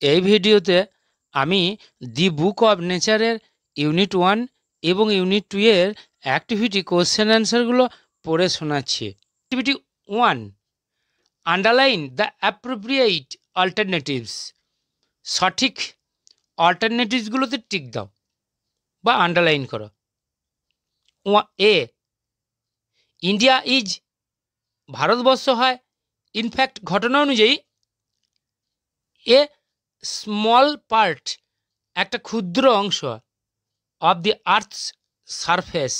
এই ভিডিওতে আমি দি বুক অব নেচারের ইউনিট 1 এবং ইউনিট 2 এর অ্যাক্টিভিটি কোশ্চেন অ্যান্সারগুলো পড়ে শোনাচ্ছি। Activity 1, underline the appropriate alternatives. সঠিক অল্টারনেটিভসগুলোতে টিক দাও বা আন্ডারলাইন করো। এ, ইন্ডিয়া ইজ, ভারতবর্ষ হয় ইনফ্যাক্ট ঘটনা অনুযায়ী এ স্মল পার্ট, একটা ক্ষুদ্র অংশ অফ দি আর্থস সারফেস,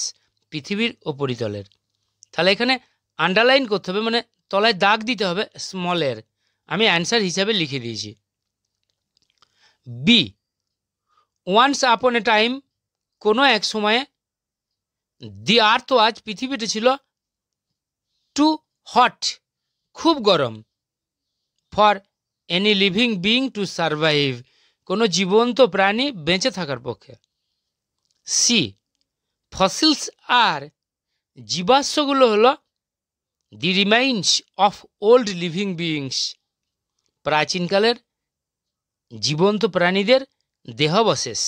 পৃথিবীর উপরিতলের। তাহলে এখানে আন্ডারলাইন করতে হবে, মানে তলায় দাগ দিতে হবে স্মলের। আমি অ্যান্সার হিসাবে লিখে দিয়েছি। বি, ওয়ান্স আপন এ টাইম, কোনো এক সময়ে, দি আর্থ ওয়াজ, পৃথিবীটা ছিল, টু হট, খুব গরম, for any living being to survive, কোনো জীবন্ত প্রাণী বেঁচে থাকার পক্ষে। সি, ফসিলস আর, জীবাশ্মগুলো হলো the remains of old living beings, প্রাচীনকালের জীবন্ত প্রাণীদের দেহাবশেষ।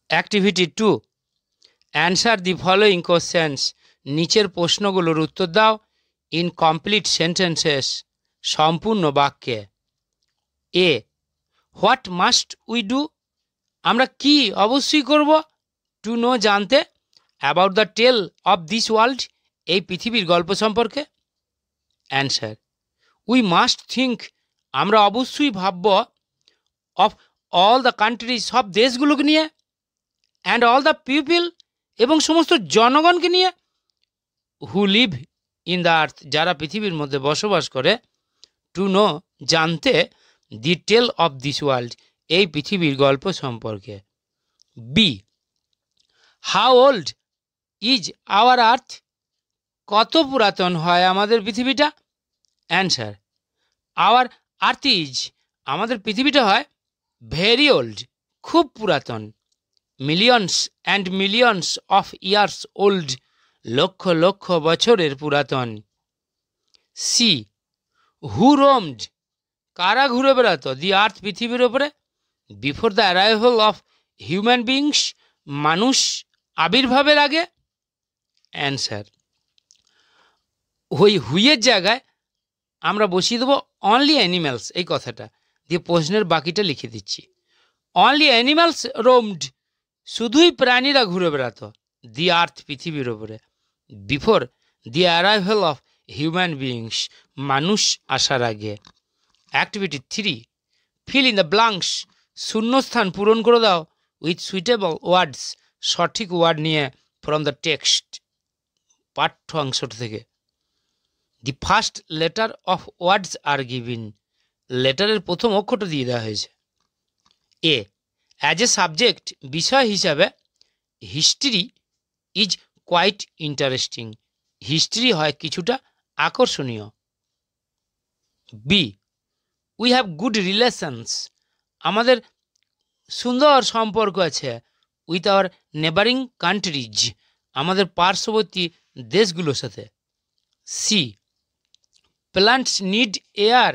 Activity 2, answer the following questions, নিচের প্রশ্নগুলোর উত্তর দাও ইন কমপ্লিট সেন্টেন্সেস, সম্পূর্ণ বাক্যে। A, what must we do, আমরা কি অবশ্যই করব, টু নো, জানতে, about the tale of this world, এই পৃথিবীর গল্প সম্পর্কে। অ্যান্সার, উই মাস্ট থিঙ্ক, আমরা অবশ্যই ভাবব, অফ অল দ্য কান্ট্রি, সব দেশগুলোকে নিয়ে, অ্যান্ড অল দ্য পিপল, এবং সমস্ত জনগণকে নিয়ে, who live in the earth, যারা পৃথিবীর মধ্যে বসবাস করে, টু নো, জানতে, the tale of this world, এই পৃথিবীর গল্প সম্পর্কে। B, how old is our earth, কত পুরাতন হয় আমাদের পৃথিবীটা। অ্যান্সার, আওয়ার আর্থ ইজ, আমাদের পৃথিবীটা হয় ভেরি ওল্ড, খুব পুরাতন, millions and millions of years old, lakh lakh বছরের পুরাতন। সি, হু রোমড, কারা ঘুরে বেড়াতো, দি আর্থ, পৃথিবীর ওপরে, before the arrival of human beings, মানুষ আবির্ভাবের আগে। অ্যান্সার, ওই হুইয়ের জায়গায় আমরা বসিয়ে দেবো অনলি অ্যানিম্যালস, এই কথাটা দিয়ে প্রশ্নের বাকিটা লিখে দিচ্ছি। অনলি অ্যানিম্যালস রোমড, শুধুই প্রাণীরা ঘুরে বেড়াতো দি আর্থ, পৃথিবীর ওপরে, before the arrival of human beings, মানুষ আসার আগে। Activity 3, feel in the blanks, শূন্যস্থান পূরণ করে দাও উইথ সুইটেবল ওয়ার্ডস, সঠিক ওয়ার্ড নিয়ে, ফ্রম দ্য টেক্সট, পাঠ্য অংশটা থেকে। The first letter of words are given, লেটারের প্রথম অক্ষরটা দিয়ে দেওয়া হয়েছে। এ, অ্যাজ এ সাবজেক্ট, বিষয় হিসাবে, history is quite interesting, history হয় কিছুটা আকর্ষণীয়। B, we have good relations, আমাদের সুন্দর সম্পর্ক আছে, উইথ আওয়ার নেবারিং কান্ট্রিজ, আমাদের পার্শ্ববর্তী দেশগুলোর সাথে। সি, প্লান্টস নিড এয়ার,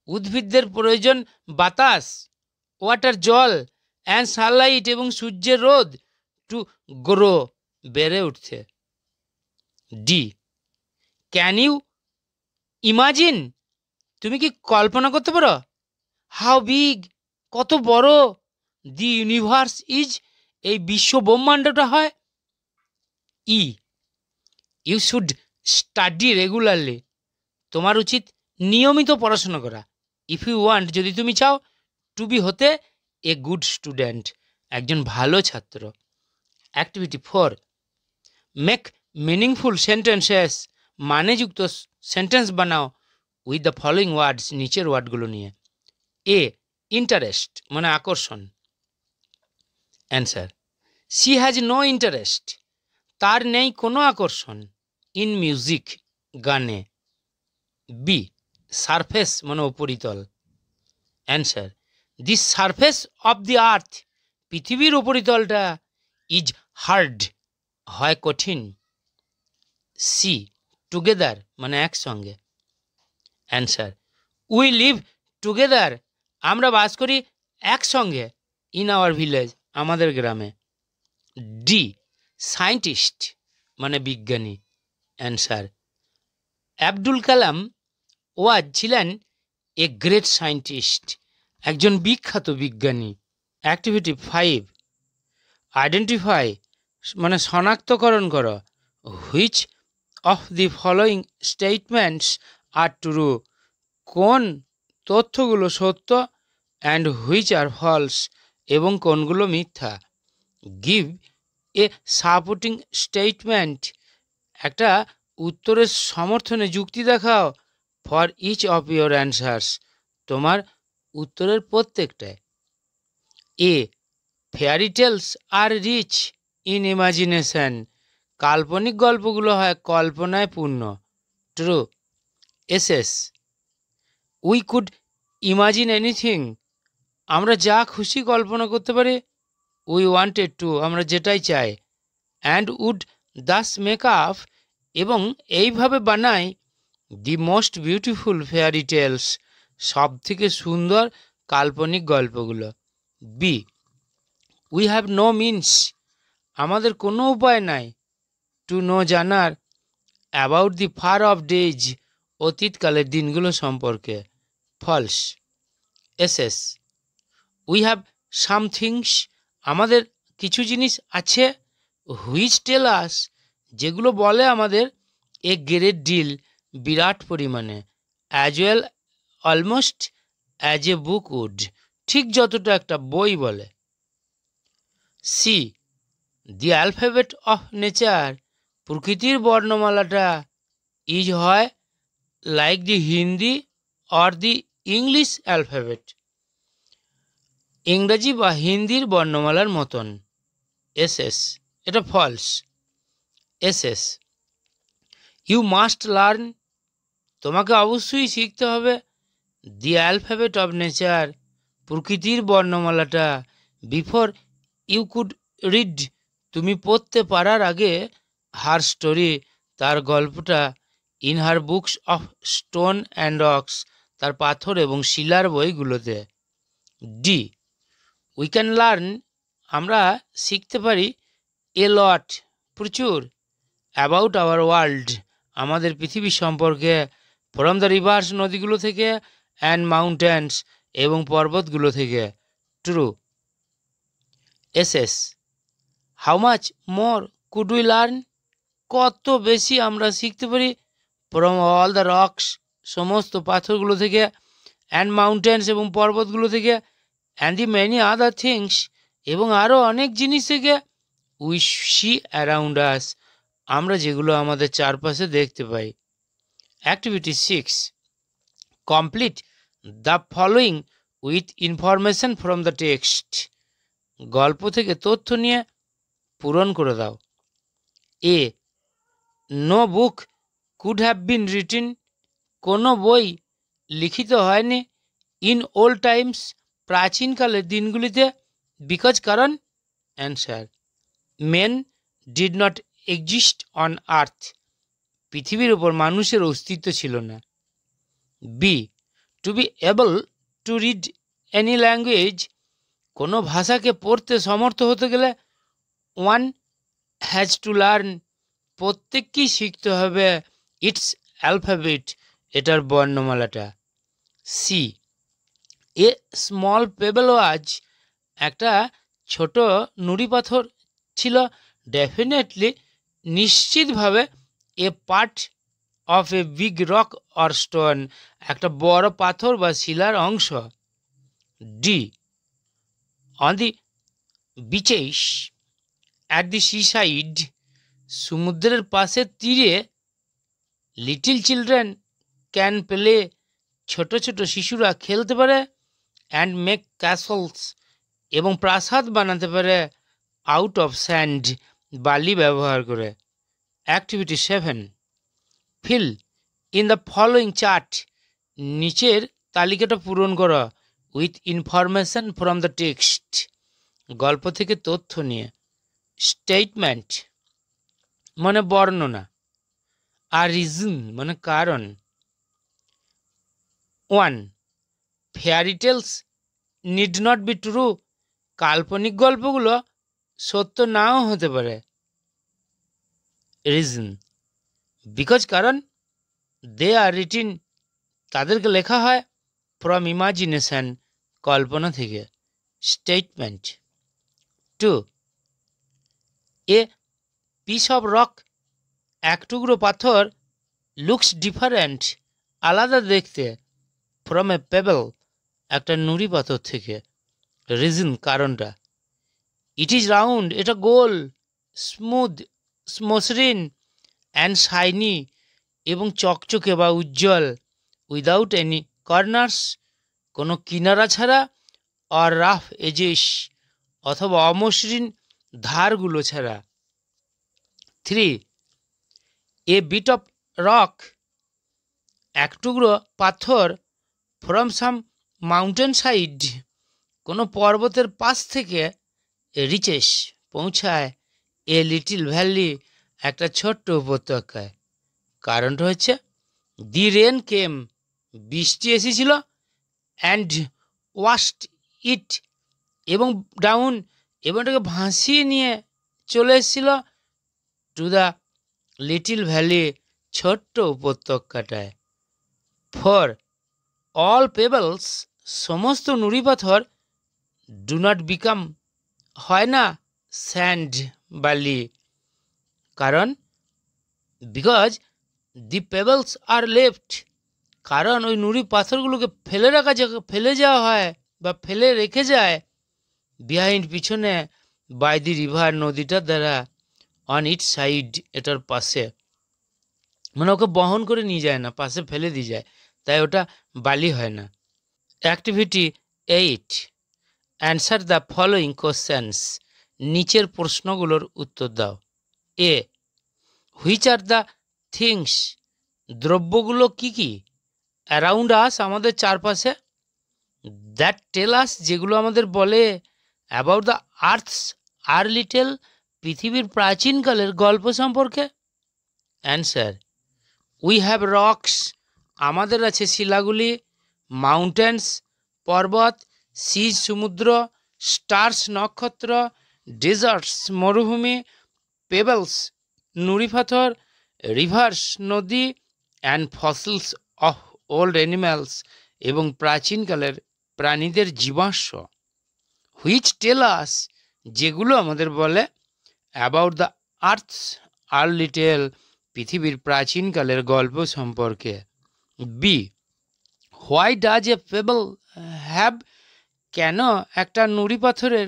উদ্ভিদদের প্রয়োজন বাতাস, ওয়াটার, জল, অ্যান্ড সানলাইট, এবং সূর্যের রোদ, টু গ্রো, বেড়ে উঠতে। ডি, ক্যান ইউ ইমাজিন, তুমি কি কল্পনা করতে পারো, হাউ বিগ, কত বড়, দি ইউনিভার্স ইজ, এই বিশ্ব ব্রহ্মাণ্ডটা হয়। ই, ইউ শুড স্টাডি রেগুলারলি, তোমার উচিত নিয়মিত পড়াশোনা করা। ইফ ইউ ওয়ান্ট, যদি তুমি চাও, টু বি, হতে, এ গুড স্টুডেন্ট, একজন ভালো ছাত্র। অ্যাক্টিভিটি 4, মেক মিনিংফুল সেন্টেন্সেস, মানেযুক্ত সেন্টেন্স বানাও উইথ দ্য ফলোয়িং ওয়ার্ডস, নিচের ওয়ার্ডগুলো নিয়ে। এ, ইন্টারেস্ট, মানে আকর্ষণ। Answer, she has no interest, তার নেই কোনো আকর্ষণ, ইন মিউজিক, গানে। বি, সারফেস, মানে উপরিতল। Answer, the surface of the earth, পৃথিবীর উপরিতলটা, ইজ হার্ড, হয় কঠিন। সি, টুগেদার, মানে একসঙ্গে। অ্যান্সার, উই লিভ টুগেদার, আমরা বাস করি একসঙ্গে ইন আওয়ার ভিলেজ, আমাদের গ্রামে। ডি, সায়েন্টিস্ট মানে বিজ্ঞানী। অ্যান্সার, আব্দুল কালাম ওয়াজ ছিলেন এ গ্রেট সায়েন্টিস্ট, একজন বিখ্যাত বিজ্ঞানী। অ্যাক্টিভিটি 5, আইডেন্টিফাই মানে শনাক্তকরণ করো। Which of the following statements are true, কোন তথ্যগুলো সত্য, অ্যান্ড হুইচ আর ফলস এবং কোনগুলো মিথ্যা। গিভ এ সাপোর্টিং স্টেটমেন্ট, একটা উত্তরের সমর্থনে যুক্তি দেখাও। For each of your answers, তোমার উত্তরের প্রত্যেকটায়। A, fairy tales are rich in imagination, কাল্পনিক গল্পগুলো হয় কল্পনায় পূর্ণ। True. SS, we could imagine anything, আমরা যা খুশি কল্পনা করতে পারি। উই ওয়ান্টেড টু, আমরা যেটাই চাই। And would thus make up, এবং এইভাবে বানাই the most beautiful fairy tales, সব থেকে সুন্দর কাল্পনিক গল্পগুলো। B, we have no means, আমাদের কোনো উপায় নাই। টু নো, জানার। About the far off days, অতীতকালের দিনগুলো সম্পর্কে। False. SS, we have some things, আমাদের কিছু জিনিস আছে। হুইচ টেল আস, যেগুলো বলে আমাদের এ গ্রেট ডিল, বিরাট পরিমাণে। As well almost as a book would, ঠিক যতটা একটা বই বলে। C, the alphabet of nature, প্রকৃতির বর্ণমালাটা ইজ হয় like the Hindi or the English alphabet, ইংরাজি বা হিন্দির বর্ণমালার মতন। এসএস, এটা ফলস। এসএস, ইউ মাস্ট লার্ন, তোমাকে অবশ্যই শিখতে হবে। দি অ্যালফাবেট অফ নেচার, প্রকৃতির বর্ণমালাটা। বিফোর ইউ কুড রিড, তুমি পড়তে পারার আগে। হার স্টোরি, তার গল্পটা। In her books of stone and rocks, তার পাথর এবং শিলার বইগুলোতে। ডি, উই ক্যান লার্ন, আমরা শিখতে পারি। এ লট, প্রচুর। অ্যাবাউট আওয়ার ওয়ার্ল্ড, আমাদের পৃথিবী সম্পর্কে। ফ্রম দ্য রিভার্স, নদীগুলো থেকে। অ্যান্ড মাউন্টেন্স, এবং পর্বতগুলো থেকে। True. SS, how much more could we learn, কত বেশি আমরা শিখতে পারি। ফ্রম অল দ্য রক্স, সমস্ত পাথরগুলো থেকে। অ্যান্ড মাউন্টেন্স, এবং পর্বতগুলো থেকে। And the many other things, এবং আরও অনেক জিনিস থেকে। উই সি অ্যারাউন্ড আস, আমরা যেগুলো আমাদের চারপাশে দেখতে পাই। Activity 6, complete the following with information from the text, গল্প থেকে তথ্য নিয়ে পূরণ করে দাও। A, no book could have been written, কোনো বই লিখিত হয়নি। ইন ওল্ড টাইমস, প্রাচীনকালের দিনগুলিতে। বিকজ, কারণ। Answer, men did not exist on earth, পৃথিবীর উপর মানুষের অস্তিত্ব ছিল না। B, to be able to read any language, কোনো ভাষাকে পড়তে সমর্থ হতে গেলে। ওয়ান হ্যাজ টু লার্ন, প্রত্যেককেই শিখতে হবে। ইটস অ্যালফাবেট, এটার বর্ণমালাটা। C, a small pebble was, একটা ছোট নুড়ি পাথর ছিল। ডেফিনেটলি, নিশ্চিতভাবে। A part of a big rock or stone, একটা বড় পাথর বা শিলার অংশ। D, on the beaches at the seaside, সমুদ্রের পাশের তীরে। লিটিল চিলড্রেন ক্যান প্লে, ছোট ছোট শিশুরা খেলতে পারে। অ্যান্ড মেক ক্যাসলস, এবং প্রাসাদ বানাতে পারে। আউট অফ স্যান্ড, বালি ব্যবহার করে। Activity 7, feel in the following chart, নিচের তালিকাটা পূরণ করো। With information from the text, গল্প থেকে তথ্য নিয়ে। স্টেটমেন্ট মানে বর্ণনা, আর রিজন মানে কারণ। 1, fairy tales need not be true, কাল্পনিক গল্পগুলো সত্য নাও হতে পারে। রিজন, বিকজ কারণ দে আর রিটিন, তাদেরকে লেখা হয় ফ্রম ইমাজিনেশন, কল্পনা থেকে। Statement 2, a piece of rock, এক টুকরো পাথর, লুকস ডিফারেন্ট, আলাদা দেখতে, ফ্রম এ পেবল, একটা নুড়ি পাথর থেকে। রিজন, কারণটা, ইট ইজ রাউন্ড, এটা গোল, স্মুথ, মসৃণ, অ্যান্ড শাইনি, এবং চকচকে বা উজ্জ্বল, উইদাউট এনি কর্নার্স, কোনো কিনারা ছাড়া, আর রাফ এজেস, অথবা অমসৃণ ধারগুলো ছাড়া। 3, এ বিট অফ রক, এক টুকরো পাথর, ফ্রম সাম মাউন্টেন সাইড, কোনো পর্বতের পাশ থেকে, রিচেস, পৌঁছায়, এ লিটিল ভ্যালি, একটা ছোট্ট উপত্যকায়। কারণটা হচ্ছে দি রেন কেম, বৃষ্টি এসেছিল, অ্যান্ড ওয়াশড ইট, এবং ডাউন, এবং এটাকে ভাসিয়ে নিয়ে চলে এসেছিল, টু দ্য লিটিল ভ্যালি, ছোট্ট উপত্যকাটায়। 4, অল পেবলস, সমস্ত নুড়ি পাথর, ডু নট বিকাম, হয় না, স্যান্ড, বালি। কারণ because the pebbles are left, কারণ ওই নুড়ি পাথরগুলোকে ফেলে যাওয়া হয় বা ফেলে রেখে যায়, বিহাইন্ড, পিছনে, বাই দি রিভার, নদীটার দ্বারা, অন ইট সাইড, এটার পাশে, মানে ওকে বহন করে নিয়ে যায় না, পাশে ফেলে দিয়ে যায়, তাই ওটা বালি হয় না। Activity 8, answer the following questions, নিচের প্রশ্নগুলোর উত্তর দাও। এ, হুইচ আর দ্য থিংস, দ্রব্যগুলো কি কি, অ্যারাউন্ড আস, আমাদের চারপাশে, দ্যাট টেল আস, যেগুলো আমাদের বলে, about the earth's early tale, পৃথিবীর প্রাচীনকালের গল্প সম্পর্কে। অ্যান্সার, উই হ্যাভ রকস, আমাদের আছে শিলাগুলি, মাউন্টেন্স, পর্বত, সিজ, সমুদ্র, স্টার্স, নক্ষত্র, ডেজার্টস, মরুভূমি, পেবলস, নুড়ি পাথর, রিভার্স, নদী, and fossils of old animals, এবং প্রাচীনকালের প্রাণীদের জীবাশ্ম। হুইচ টেল আস, যেগুলো আমাদের বলে, about the earth's early tale, পৃথিবীর প্রাচীনকালের গল্প সম্পর্কে। B, why does a pebble have, কেন একটা নুড়ি পাথরের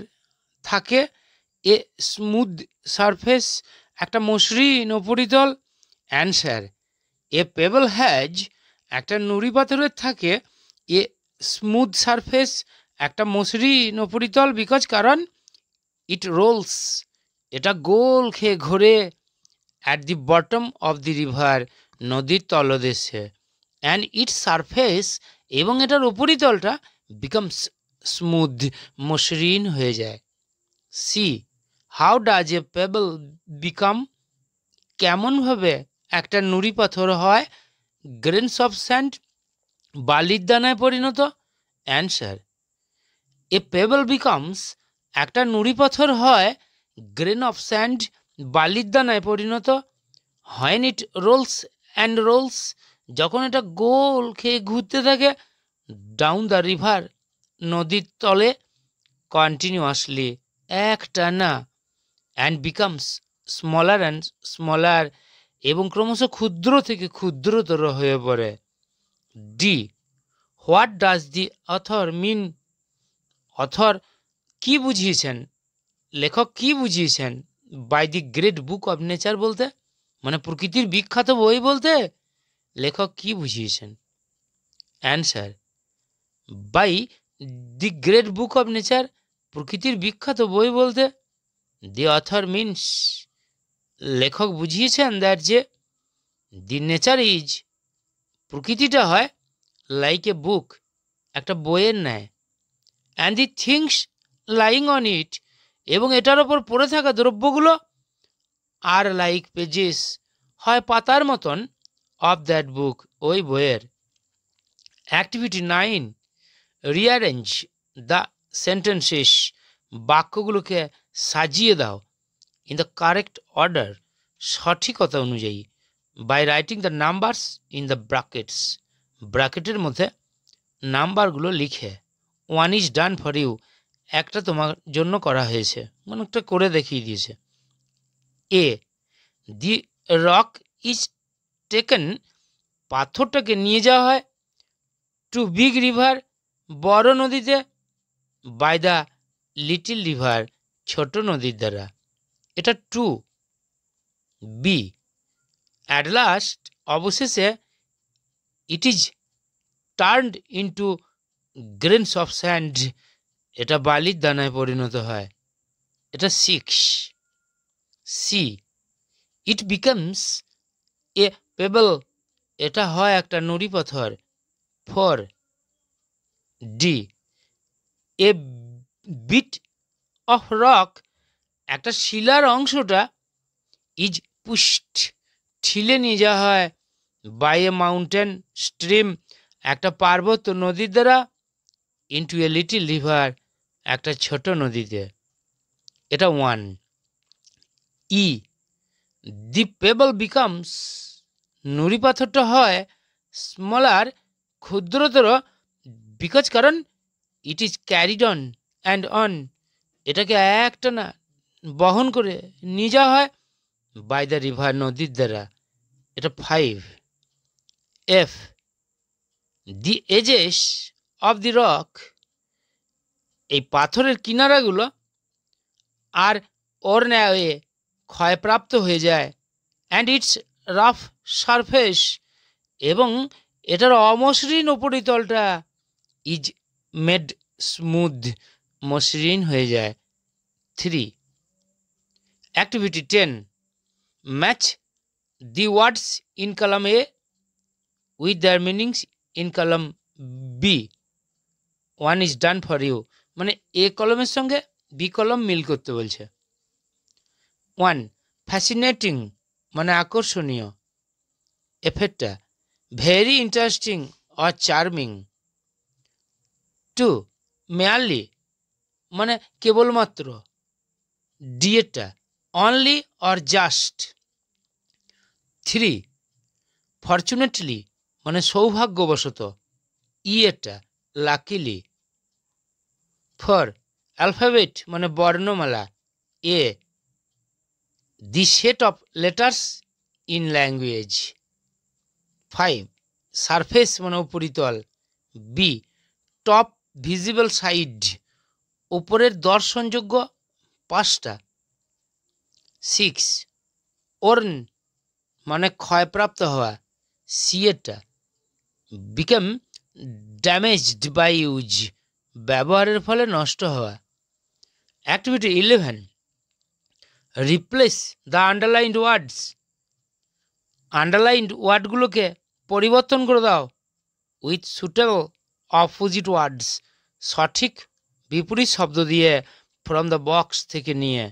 থাকে, এ স্মুথ সারফেস, একটা মসৃণ উপরিতল। অ্যান্সার, এ পেবল হ্যাজ, একটা নুড়ি পাথরের থাকে, এ স্মুথ সারফেস, একটা মসৃণ উপরিতল, বিকজ কারণ, ইট রোলস, এটা গোল খেয়ে ঘোরে, at the bottom of the river, নদীর তলদেশে, অ্যান্ড ইট সারফেস, এবং এটার উপরিতলটা, বিকামস স্মুথ, মসৃণ হয়ে যায়। C, how does a pebble become, কেমনভাবে একটা নুড়ি পাথর হয়, গ্রেনস অফ স্যান্ড, বালির দানায় পরিণত। অ্যান্সার, এ পেবল বিকামস, একটা নুড়ি পাথর হয়, গ্রেন অফ স্যান্ড, বালির দানায় পরিণত, হয় ইট রোলস অ্যান্ড রোলস, যখন এটা গোল খেয়ে ঘুরতে থাকে, ডাউন দ্য রিভার, নদীর তলে, কন্টিনিউয়াসলি, একটানা, and becomes smaller and smaller, এবং ক্রমশ ক্ষুদ্র থেকে ক্ষুদ্রতর হয়ে পড়ে। D, what does the author mean, author কি বুঝিয়েছেন, লেখক কি বুঝিয়েছেন, by the great book of nature বলতে, মানে প্রকৃতির বিখ্যাত বই বলতে লেখক কি বুঝিয়েছেন। Answer, by the great book of nature, প্রকৃতির বিখ্যাত বই বলতে, দি অথর মিনস, লেখক বুঝিয়েছেন দ্যাট, যে দি নেচার ইজ, প্রকৃতিটা হয়, লাইক এ বুক, একটা বইয়ের ন্যায়, and the things lying on it, এবং এটার ওপর পড়ে থাকা দ্রব্যগুলো, আর লাইক পেজেস, হয় পাতার মতন, অফ দ্যাট বুক, ওই বইয়ের। অ্যাক্টিভিটি 9, রিঅ্যারেঞ্জ, দ্য সেন্টেন্সেস, বাক্যগুলোকে সাজিয়ে দাও ইন দ্য কারেক্ট অর্ডার, সঠিকতা অনুযায়ী, by writing the numbers in the brackets, ব্র্যাকেটের মধ্যে নাম্বারগুলো লিখে। One is done for you, একটা তোমার জন্য করা হয়েছে, মানে একটা করে দেখিয়ে দিয়েছে। এ, দি রক ইজ টেকেন, পাথরটাকে নিয়ে যাওয়া হয় টু বিগ রিভার, বড় নদীতে, বাই দ্য লিটল রিভার, ছোট নদীর দ্বারা। এটা ট্রু। বি, অ্যাট লাস্ট, অবশেষে, it is turned into grains of sand, এটা বালির দানায় পরিণত হয়। এটা 6। C, it becomes a pebble, এটা হয় একটা নুড়ি পাথর। 4। D, a bit of rock, একটা শিলার অংশটা, ইজ পুশড, ঠেলে নিয়ে যাওয়া হয়, বাই এ মাউন্টেন স্ট্রিম, একটা পার্বত্য নদীর দ্বারা, ইন্টু এ লিটল রিভার, একটা ছোট নদীতে। এটা 1। ই, দি পেবল বিকামস, নুড়ি পাথরটা হয় স্মলার, ক্ষুদ্রতর, বিকজ, কারণ, it is carried on and on, এটাকে একটা না বহন করে নিয়ে যাওয়া হয়, বাই দ্য রিভার, নদীর দ্বারা। এটা 5। F, the edges of the rock, এই পাথরের কিনারাগুলো আর ওর ন্যায় ক্ষয়প্রাপ্ত হয়ে যায়, অ্যান্ড ইটস রাফ সারফেস, এবং এটার অমসৃণ উপরিতলটা, ইজ মেড স্মুথ, মসৃণ হয়ে যায়। 3। Activity 10, match the words in column A with their meanings in column B, one is done for you, মানে এ কলমের সঙ্গে বি কলম মিল করতে বলছে। 1. ফ্যাসিনেটিং, মানে আকর্ষণীয়, এফেক্টটা, very interesting or charming. 2. Merely, মানে কেবলমাত্র, ডিএটা, অনলি অর জাস্ট। 3. ফরচুনেটলি, মানে সৌভাগ্যবশত, ইয়েটা, লাকিলি। 4. অ্যালফাবেট, মানে বর্ণমালা, A, the set of letters in language. 5. Surface, মানে উপরিতল, বি, টপ ভিজিবল সাইড, উপরের দর্শনযোগ্য পাশটা। 6. ওর্ন, মানে ক্ষয়প্রাপ্ত হওয়া, সিয়েটা, বিকাম ড্যামেজড বাই ইউজ, ব্যবহারের ফলে নষ্ট হওয়া। Activity 11, replace the underlined words, underlined ওয়ার্ডগুলোকে পরিবর্তন করে দাও উইথ সুটেবল অপোজিট ওয়ার্ডস, সঠিক বিপরীত শব্দ দিয়ে, ফ্রম দ্য বক্স থেকে নিয়ে।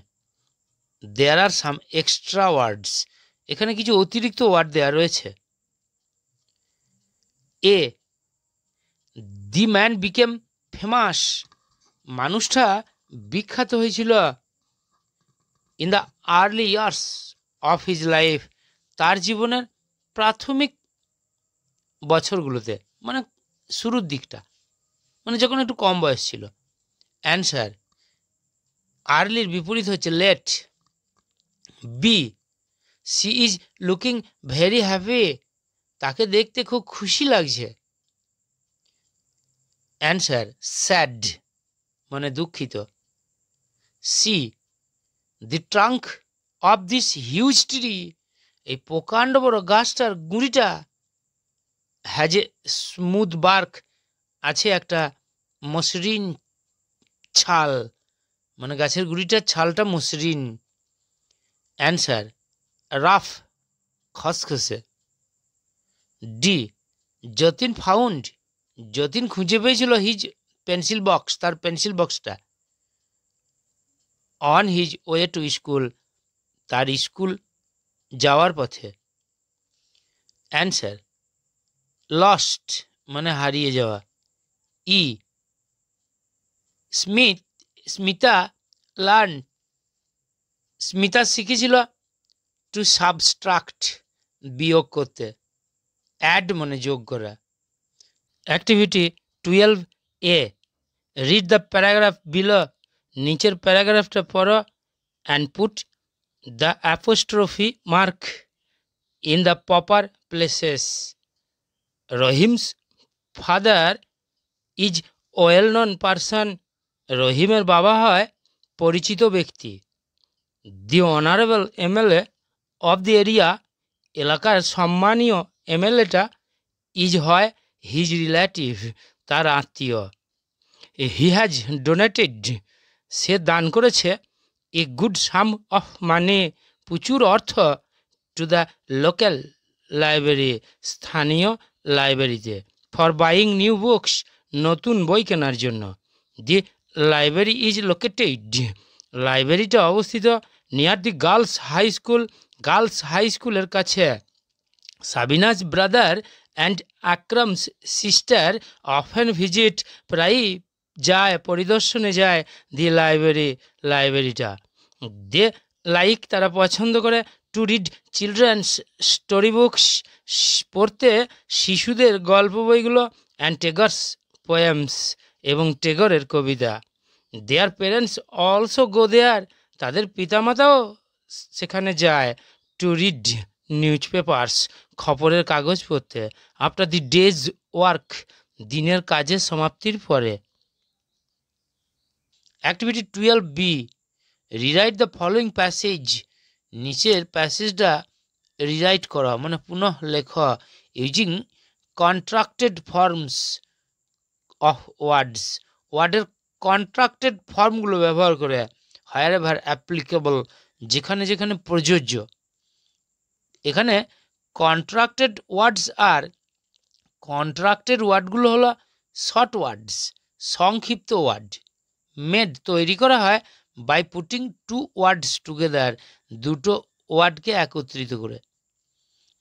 দেয়ার আর সাম এক্সট্রা ওয়ার্ডস, এখানে কিছু অতিরিক্ত ওয়ার্ড দেওয়া রয়েছে। এ, দি ম্যান বিকেম ফেমাস, মানুষটা বিখ্যাত হয়েছিল, in the early years of his life, তার জীবনের প্রাথমিক বছরগুলোতে, মানে শুরুর দিকটা, মানে যখন একটু কম বয়স ছিল। অ্যান্সার, আর্লির বিপরীত হচ্ছে late. B, she is looking very happy, তাকে দেখতে খুব খুশি লাগছে। অ্যান্সার, স্যাড, মানে দুঃখিত। C, the trunk of this huge tree, এই প্রকাণ্ড বড় গাছটার গুঁড়িটা, হ্যাজ এ স্মুথ বার্ক, আছে একটা মসৃণ ছাল, মানে গাছের গুঁড়িটার ছালটা মসৃণ। অ্যান্সার, রাফ, খসখসে। ডি, যতীন ফাউন্ড, যতীন খুঁজে পেয়েছিল হিজ পেন্সিল বক্স, তার পেন্সিল বক্সটা, on his way to school, তার স্কুল যাওয়ার পথে। অ্যান্সার, লস্ট, মানে হারিয়ে যাওয়া। ই, স্মিতা লার্ন স্মিতা শিখেছিল টু সাবস্ট্রাক্ট, বিয়োগ করতে। অ্যাড মানে যোগ করা। Activity 12A, read the paragraph below, নিচের প্যারাগ্রাফটা পড়ো, and put the apostrophe mark in the proper places. Rahim's father is well known person, রহিমের বাবা হয় পরিচিত ব্যক্তি। The honourable MLA of the area, এলাকার সম্মানীয় এমএলএটা ইজ হয় হিজ রিলেটিভ, তার আত্মীয়। হি হ্যাজ ডোনেটেড, সে দান করেছে, a good some of money, প্রচুর অর্থ, টু দ্য লোকাল লাইব্রেরি, স্থানীয় লাইব্রেরিতে, ফর বাইং নিউ বুকস, নতুন বই কেনার জন্য। দি লাইব্রেরি ইজ লোকেটেড, লাইব্রেরিটা অবস্থিত near the girls high school, girls high স্কুলের কাছে। Sabina's brother and Akram's sister often visit, প্রায়ই যায়, পরিদর্শনে যায় দি লাইব্রেরি, লাইব্রেরিটা। দে লাইক, তারা পছন্দ করে, to read children's story books, পড়তে শিশুদের গল্প বইগুলো, অ্যান্ড টেগর্স পোয়েমস, এবং টেগরের কবিতা। দেয়ার পেরেন্টস অলসো গো দেয়ার, তাদের পিতামাতাও সেখানে যায়। টু রিড নিউজ পেপার্স, খবরের কাগজ পড়তে। আফটার দি ডেজ ওয়ার্ক, দিনের কাজের সমাপ্তির পরে। Activity 12B, rewrite the following passage, নিচের প্যাসেজটা রিরাইট করা মানে পুনঃ লেখ, using contracted forms of words, ওয়ার্ডের কন্ট্রাক্টেড ফর্মগুলো ব্যবহার করে। হায়ার এভার অ্যাপ্লিকেবল, যেখানে যেখানে প্রযোজ্য। এখানে কন্ট্রাক্টেড ওয়ার্ডস আর কন্ট্রাক্টেড ওয়ার্ডগুলো হলো শর্ট ওয়ার্ডস, সংক্ষিপ্ত ওয়ার্ড। মেড, তৈরি করা হয়, by putting two words together, দুটো ওয়ার্ডকে একত্রিত করে।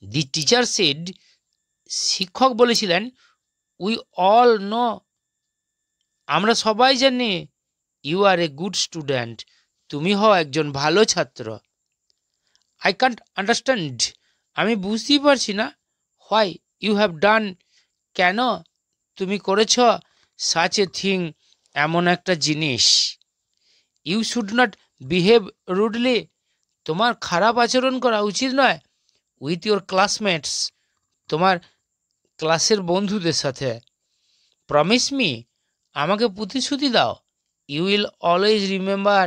দি টিচার সেড, শিক্ষক বলেছিলেন, উই অল নো, আমরা সবাই জানি, you are a good student, তুমি হও একজন ভালো ছাত্র। আই কান্ট আন্ডারস্ট্যান্ড, আমি বুঝতেই পারছি না, হোয়াই ইউ হ্যাভ ডান, কেন তুমি করেছ, সাচ এ থিং, এমন একটা জিনিস। You should not behave rudely, তোমার খারাপ আচরণ করা উচিত নয়, উইথ ইউর ক্লাসমেটস, তোমার ক্লাসের বন্ধুদের সাথে। প্রমিস মি, আমাকে প্রতিশ্রুতি দাও, ইউ উইল অলওয়েজ রিমেম্বার,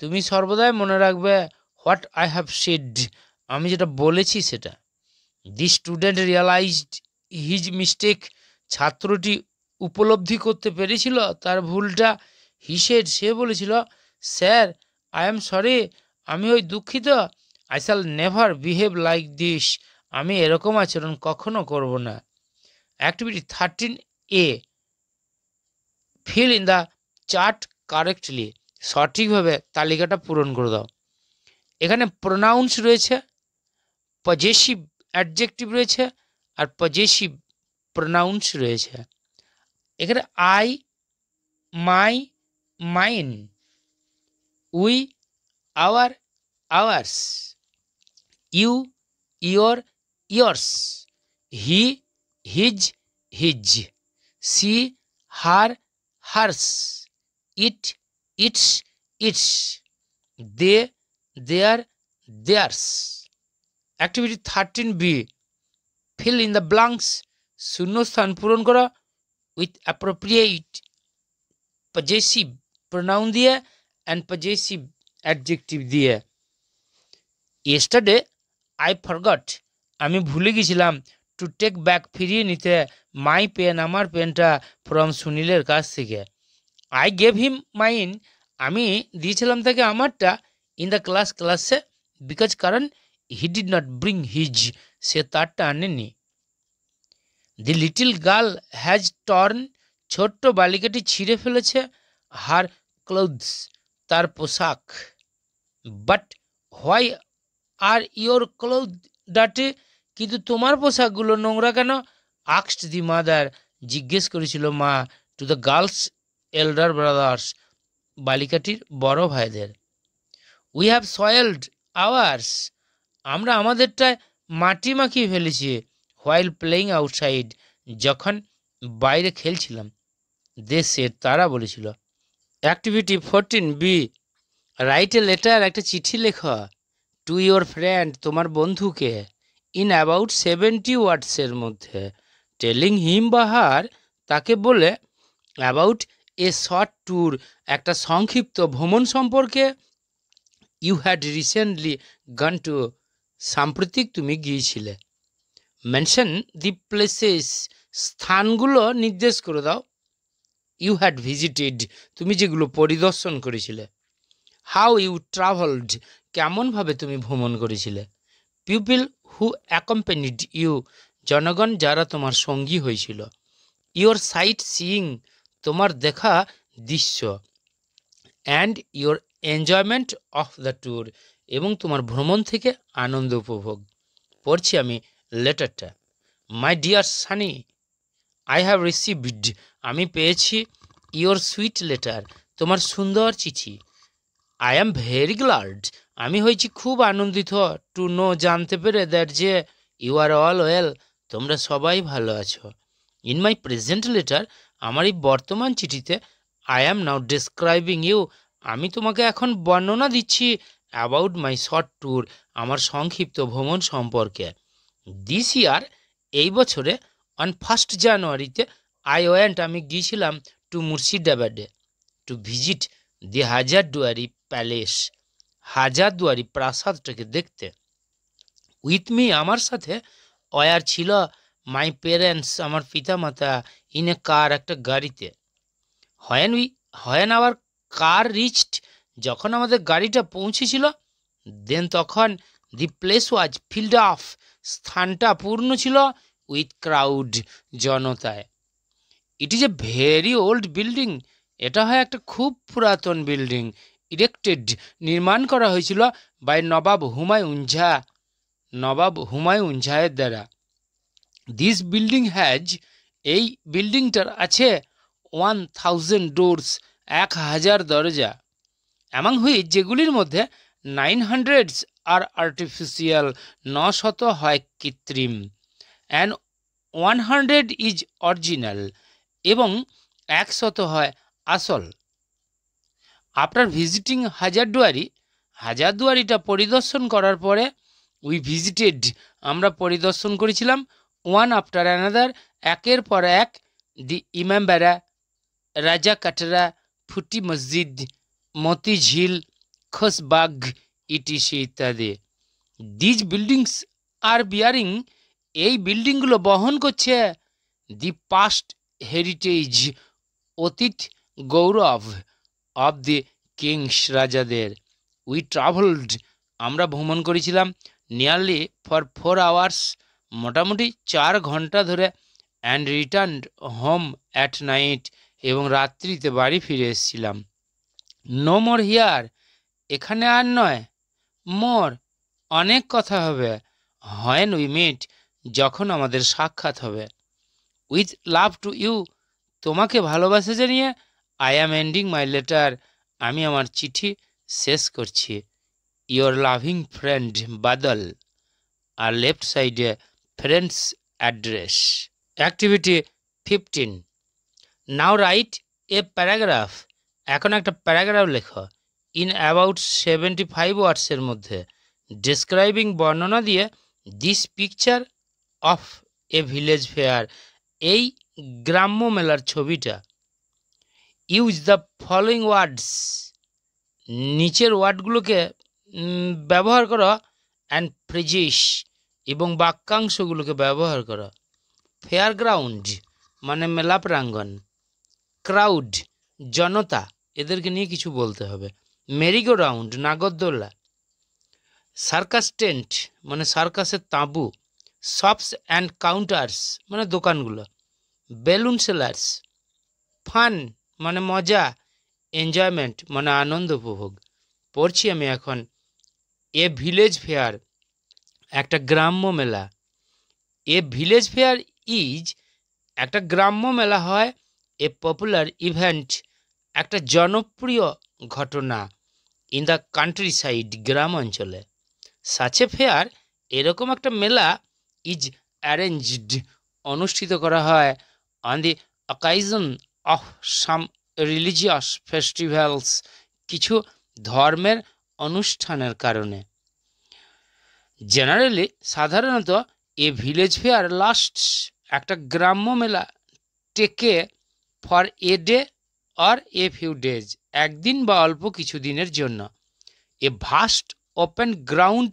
তুমি সর্বদাই মনে রাখবে, হোয়াট আই হ্যাভ সেড, আমি যেটা বলেছি সেটা। The student realised his mistake, ছাত্রটি উপলব্ধি করতে পেরেছিল তার ভুলটা। হি সেড, সে বলেছিল, স্যার আই এম সরি, আমি দুঃখিত। I shall never behave like this, আমি এরকম আচরণ কখনো করব না। Activity 13A, feel in the chart correctly, সঠিকভাবে তালিকাটা পূরণ করে দাও। এখানে প্রোনাউন্স রয়েছে, পজেসিভ অ্যাডজেক্টিভ রয়েছে, আর পজেসিভ প্রোনাউন্স রয়েছে। এখানে I, my, mine, we, our, ours, you, your, yours, he, his, his, she, her, hers, it, its, its, they, their, theirs. Activity 13B, fill in the blanks, শূন্যস্থান পূরণ করা with appropriate possessive pronoun দিয়ে and possessive adjective দিয়ে। Yesterday I forgot, আমি ভুলে গেছিলাম, to take back, ফিরিয়ে নিতে, মাই পেন, আমার পেনটা, ফ্রম সুনীলের কাছ থেকে। আই গেভ হিম মাইন, আমি দিয়েছিলাম তাকে আমারটা, ইন দ্য ক্লাস, ক্লাসে, বিকজ, কারণ, he did not bring his, সে তারটা আনেনি। The little girl has torn, ছোট্ট বালিকাটি ছিঁড়ে ফেলেছে, হার ক্লোথস, তার পোশাক। But why are your cloth dirty, কিন্তু তোমার পোশাকগুলো নোংরা কেন? আস্কড দি মাদার, জিজ্ঞেস করেছিল মা, to the girl's elder brothers, বালিকাটির বড় ভাইদের। উই হ্যাভ সয়েলড আওয়ার্স, আমরা আমাদেরটায় মাটি মাখিয়ে ফেলেছি। হোয়াইল প্লেইং আউটসাইড, যখন বাইরে খেলছিলাম। দেশের তারা বলেছিল। Activity 14B, write a letter, একটা চিঠি লেখা টু ইয়োর ফ্রেন্ড, তোমার বন্ধুকে, ইন অ্যাবাউট 70 ওয়ার্ডসের মধ্যে, টেলিং হিম বা হার, তাকে বলে, অ্যাবাউট এ শর্ট ট্যুর, একটা সংক্ষিপ্ত ভ্রমণ সম্পর্কে, ইউ হ্যাড রিসেন্টলি গান টু, সাম্প্রতিক তুমি গিয়েছিলে। মেনশন দি প্লেসেস, স্থানগুলো নির্দেশ করে দাও। ইউ হ্যাড ভিজিটেড, তুমি যেগুলো পরিদর্শন করেছিলে। হাউ ইউ ট্রাভেলড, কেমনভাবে তুমি ভ্রমণ করেছিলে। পিপল হু অ্যাকম্পানিড ইউ, জনগণ যারা তোমার সঙ্গী হয়েছিল। ইউর সাইট সিইং, তোমার দেখা দৃশ্য। And your enjoyment of the tour, এবং তোমার ভ্রমণ থেকে আনন্দ উপভোগ। পড়ছি আমি লেটারটা। My dear Sunny, I have received, আমি পেয়েছি, ইয়োর সুইট লেটার, তোমার সুন্দর চিঠি। আই অ্যাম ভেরি গ্ল্যাড, আমি হয়েছি খুব আনন্দিত, টু নো, জানতে পেরে, দ্যাট যে, ইউ আর অল ওয়েল, তোমরা সবাই ভালো আছো। ইন মাই প্রেজেন্ট লেটার, আমার এই বর্তমান চিঠিতে, I am now describing you, আমি তোমাকে এখন বর্ণনা দিচ্ছি, অ্যাবাউট মাই শর্ট ট্যুর, আমার সংক্ষিপ্ত ভ্রমণ সম্পর্কে। দিস ইয়ার, এই বছরে, অন 1 জানুয়ারিতে, আই ওয়েন্ট, আমি গিয়েছিলাম, টু মুর্শিদাবাদে, to visit the Hazarduari palace, Hazarduari প্রাসাদটাকে দেখতে। উইথ মি, আমার সাথে, ওয়ার ছিল, মাই পেরেন্টস, আমার পিতামাতা, ইন এ কার, একটা গাড়িতে। হোয়েন আওয়ার কার রিচড, যখন আমাদের গাড়িটা পৌঁছেছিল, দেন তখন, the place was filled of, স্থানটা পূর্ণ ছিল, উইথ ক্রাউড, জনতায়। It is a very old building, এটা হয় একটা খুব পুরাতন বিল্ডিং। ইরেক্টেড, নির্মাণ করা হয়েছিল, বাই নবাব হুমায়ুন ঝা, নবাব হুমায়ুন ঝায়ের দ্বারা। দিস বিল্ডিং হ্যাজ, এই বিল্ডিংটার আছে, 1000 ডোরস, 1000 দরজা। অ্যামাং হুইচ, যেগুলির মধ্যে, 900 আর আর্টিফিশিয়াল, 900 হয় কৃত্রিম, অ্যান্ড 100 ইজ অরিজিনাল, এবং 100 হয় আসল। আফটার ভিজিটিং হাজারদুয়ারি, হাজারদুয়ারিটা পরিদর্শন করার পরে, উই ভিজিটেড, আমরা পরিদর্শন করেছিলাম, ওয়ান আফটার অ্যানাদার, একের পর এক, দি ইমামবাড়া, রাজা কাটরা, ফুটি মসজিদ, মতি ঝিল, খসবাগ, ইটিসি ইত্যাদি। দিজ বিল্ডিংস আর বিয়ারিং, এই বিল্ডিংগুলো বহন করছে, দি পাস্ট হেরিটেজ, অতীত গৌরব, অব দি কিংস, রাজাদের। উই ট্রাভেলড, আমরা ভ্রমণ করেছিলাম, নিয়ারলি ফর 4 আওয়ার্স, মোটামুটি 4 ঘন্টা ধরে, and returned home at night, এবং রাত্রিতে বাড়ি ফিরে এসেছিলাম। নো মোর হিয়ার, এখানে আর নয়, মোর, অনেক কথা হবে, হোয়েন উই মিট, যখন আমাদের সাক্ষাৎ হবে। উইথ লাভ টু ইউ, তোমাকে ভালোবাসা জানিয়ে, I am ending my letter, আমি আমার চিঠি শেষ করছি। ইয়োর লাভিং ফ্রেন্ড বাদল, আর লেফট সাইডে friend's address. Activity 15, now write a paragraph, এখন একটা প্যারাগ্রাফ লেখো, ইন অ্যাবাউট 75 ওয়ার্ডসের মধ্যে, ডেসক্রাইবিং, বর্ণনা দিয়ে, this picture of A village fair, এই গ্রাম্য মেলার ছবিটা। ইউজ দ্য ফলোয়িং ওয়ার্ডস, নিচের ওয়ার্ডগুলোকে ব্যবহার করো, অ্যান্ড ফ্রেজেস, এবং বাক্যাংশগুলোকে ব্যবহার করো। ফেয়ার গ্রাউন্ড, মানে মেলা প্রাঙ্গণ। ক্রাউড, জনতা, এদেরকে নিয়ে কিছু বলতে হবে। মেরিগো রাউন্ড, নাগরদোল্লা। সার্কাস টেন্ট, মানে সার্কাসের তাঁবু। শপস অ্যান্ড কাউন্টার্স, মানে দোকানগুলো। Balloon sellers. ফান, মানে মজা। এনজয়মেন্ট, মানে আনন্দ উপভোগ। পড়ছি আমি এখন। এ ভিলেজ ফেয়ার, একটা গ্রাম্য মেলা। এ ভিলেজ ফেয়ার ইজ, একটা গ্রাম্য মেলা হয়, এ পপুলার ইভেন্ট, একটা জনপ্রিয় ঘটনা ইন দ্য কান্ট্রি সাইড, গ্রাম অঞ্চলে। সাচ এ ফেয়ার, এরকম একটা মেলা, ইজ অ্যারেঞ্জড, অনুষ্ঠিত করা হয়, on the occasion of some religious festivals, কিছু ধর্মের অনুষ্ঠানের কারণে। জেনারেলি, সাধারণত এ ভিলেজ ফেয়ার লাস্টস, একটা গ্রাম্য মেলা, টেকে for a day or a few days, একদিন বা অল্প কিছু দিনের জন্য। এ ভাস্ট ওপেন গ্রাউন্ড,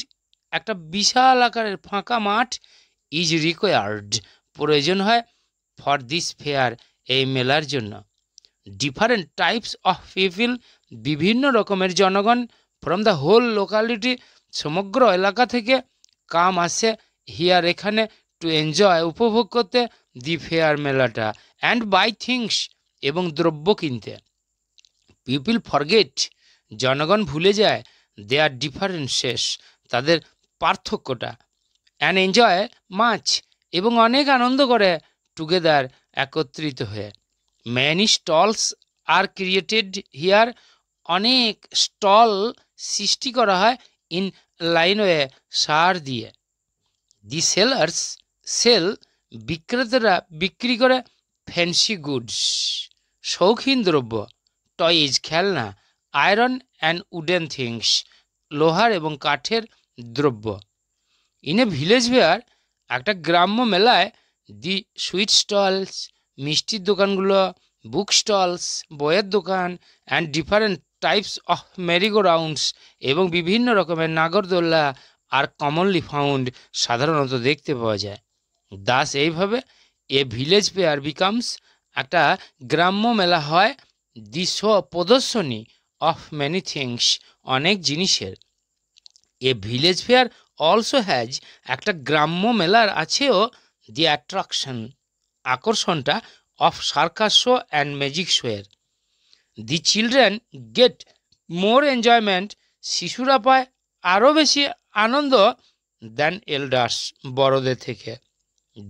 একটা বিশাল আকারের ফাঁকা মাঠ, ইজ রিকোয়ার্ড, প্রয়োজন হয়, ফর দিস ফেয়ার, এই মেলার জন্য। ডিফারেন্ট টাইপস অফ পিপল, বিভিন্ন রকমের জনগণ, ফ্রম দ্য হোল লোকালিটি, সমগ্র এলাকা থেকে, কাম আসে হিয়ার, এখানে, টু এনজয়, উপভোগ করতে, দি ফেয়ার, মেলাটা, অ্যান্ড বাই থিংস, এবং দ্রব্য কিনতে। পিপল ফরগেট, জনগণ ভুলে যায়, দেয়ার ডিফারেন্সেস, তাদের পার্থক্যটা, অ্যান্ড এনজয় মাচ, এবং অনেক আনন্দ করে, টুগেদার, একত্রিত হয়ে। Many stalls are created here, অনেক স্টল সৃষ্টি করা হয়, ইন লাইনওয়ে, সার দিয়ে। দি সেলার্স সেল, বিক্রেতারা বিক্রি করে, ফ্যান্সি গুডস, শৌখিন দ্রব্য, টয়েজ, খেলনা, আয়রন অ্যান্ড উডেন থিংস, লোহার এবং কাঠের দ্রব্য। ইন এ ভিলেজ ফেয়ার, একটা গ্রাম্য মেলায়, দি সুইট স্টলস, মিষ্টির দোকানগুলো, বুক স্টলস, বইয়ের দোকান, and different types of merry-go rounds, এবং বিভিন্ন রকমের নাগরদোল্লা, আর কমনলি ফাউন্ড, সাধারণত দেখতে পাওয়া যায়। দাস, এইভাবে, এ ভিলেজ ফেয়ার বিকামস, একটা গ্রাম্য মেলা হয়, দি শো, প্রদর্শনী, অফ মেনি থিংস, অনেক জিনিসের। A village fair also has, একটা গ্রাম্য মেলার আছেও, দি অ্যাট্রাকশন, আকর্ষণটা, of circus show and magic শোয়ের। The children get more enjoyment, শিশুরা পায় আরও বেশি আনন্দ, দ্যান এল্ডার্স, বড়দের থেকে।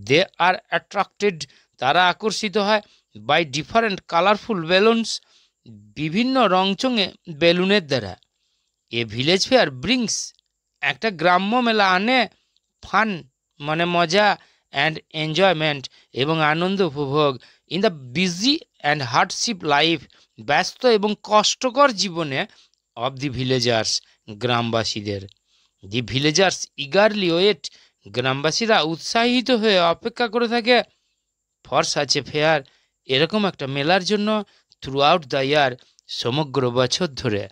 দে আর অ্যাট্রাক্টেড, তারা আকর্ষিত হয়, বাই ডিফারেন্ট কালারফুল বেলুনস, বিভিন্ন রংচঙে বেলুনের দ্বারা। এ ভিলেজ ফেয়ার ব্রিংস, একটা গ্রাম্য মেলা আনে, ফান, মানে মজা, অ্যান্ড এনজয়মেন্ট, এবং আনন্দ উপভোগ, in the busy and hardship life, ব্যস্ত এবং কষ্টকর জীবনে, অফ দি ভিলেজার্স, গ্রামবাসীদের। দি ভিলেজার্স ইগারলি ওয়েট, গ্রামবাসীরা উৎসাহিত হয়ে অপেক্ষা করে থাকে, ফর সাচ এ ফেয়ার, এরকম একটা মেলার জন্য, থ্রু আউট দ্য ইয়ার, সমগ্র বছর ধরে।